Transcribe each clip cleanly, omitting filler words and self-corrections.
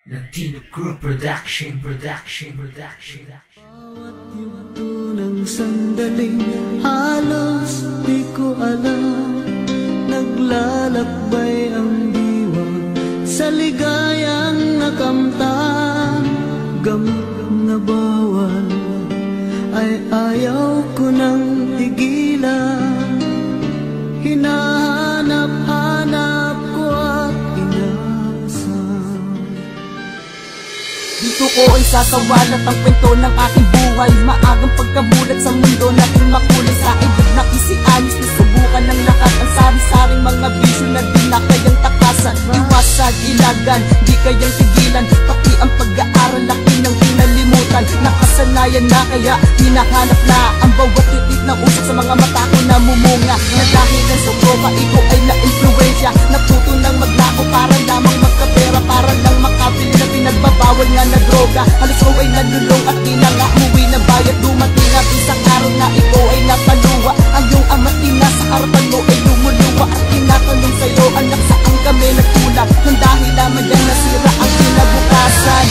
Latino Group Production. Bawat yugto ng sandaling halos di ko alam, naglalakbay ang diwa sa ligayang nakamtan. Gamot na bawal ay ayaw ko nang tigilan, hinahanap-hanap ko at inasam. Dito ko ay sasawalat ang kwento ng aking buhay, maagang pagkamulat sa mundo nating makulay. Sa edad na 15 anyos nasubukan ng lahat, ang sari-saring mga bisyo na di na kayang takasan. Iwasan, ilagan, di kayang tigilan, pati ang pag-aaral laki ng pinalimutan. Nakasanayan na kaya hinahanap na ang bawat titik ng usok sa mga mata ko na mumunga. Na dahil ng sobroma ito ay na-influensya, natuto ng maglako para lamang magkapera, para lang makabili na pinagbabawal nga na droga. Halos ko ay nalulong at di na nga umuwi na bayad. Dumating at isang araw na ikaw ay napaluwa, ang iyong ama't ina sa harapan mo ay lumuluwa. At tinatanong sa'yo, anak, saan kami nagkulang, nang dahil lamang yan nasira ang kinabukasan.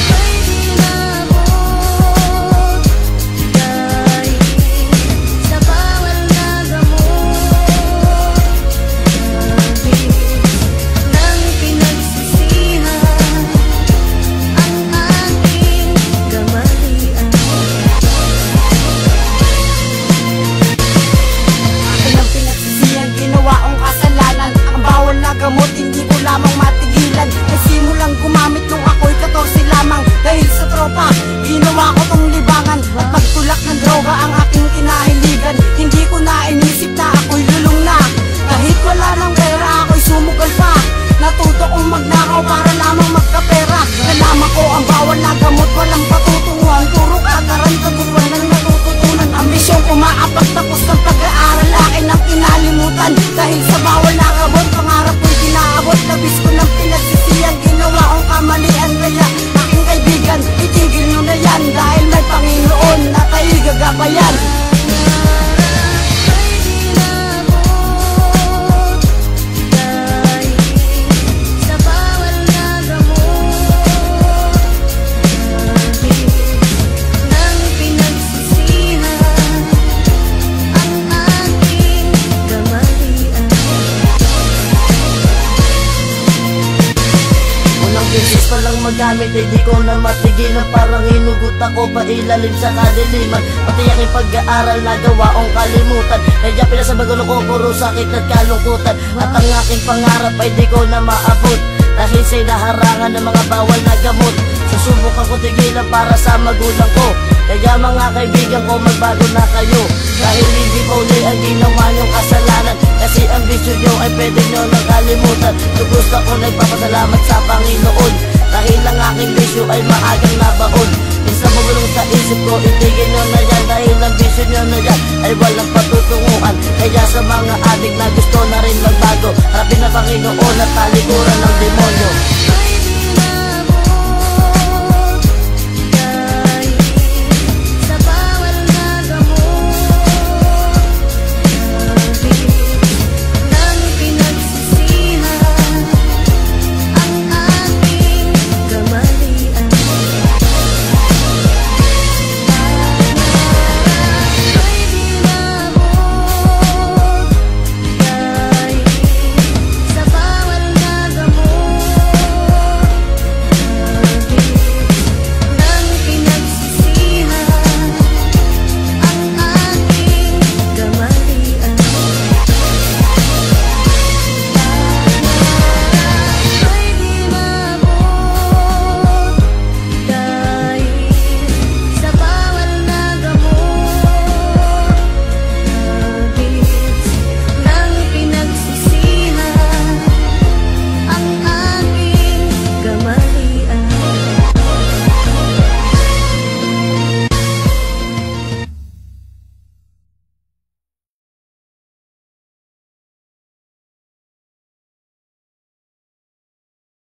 Gamot, hindi ko lamang matigilan. Nagsimulang gumamit nung ako'y 14 lamang. Dahil sa tropa, ginawa ko tong libangan. At magtulak ng droga ang aking kinahiligan. Hindi ko na inisip na ako'y lulong na. Kahit wala ng pera, ako'y sumugal pa. Natuto kong magnakaw para lamang magkapera. Nalaman ko ang bawal na gamot, walang patutunguhan. Puro kataran-katuan ng natututunan. Ambisyong umaapak, tapos ng pag-aaral akin ang kinalimutan. Dahil sa bawal na gamot, pangarap ko'y ginaabot. Labis ko ng pinagsisiyang ginawa kong kamalian. Kaya aking kaibigan, itigil nyo na yan. Dahil may Panginoon na tayo'y gagabayan. Isis pa lang magamit, ay di ko na matigilan. Parang hinugot ako pa ilalim sa kadiliman. Pati aking pag-aaral nagawa kong kalimutan. Kaya pinasabagulo ko puro sakit at kalungkutan. At ang aking pangarap ay di ko na maabot, dahil sa'y naharangan ng mga bawal na gamot. Susubukan ko tigilan para sa magulang ko. Kaya mga kaibigan ko, magbago na kayo. Dahil hindi ko uli ang ginawa niyong kasalanan, kasi ang bisyo nyo ay pwede nyo nang kalimutan. Gusto ko na ipapasalamat sa Panginoon, dahil ang aking bisyo ay maagang nabaon. Minsan magulong sa isip ko, itigil nyo na yan. Dahil ang bisyo nyo na yan ay walang patutunguhan. Kaya sa mga adik na gusto na rin magbago, harapin na Panginoon at talikuran ng demonyo.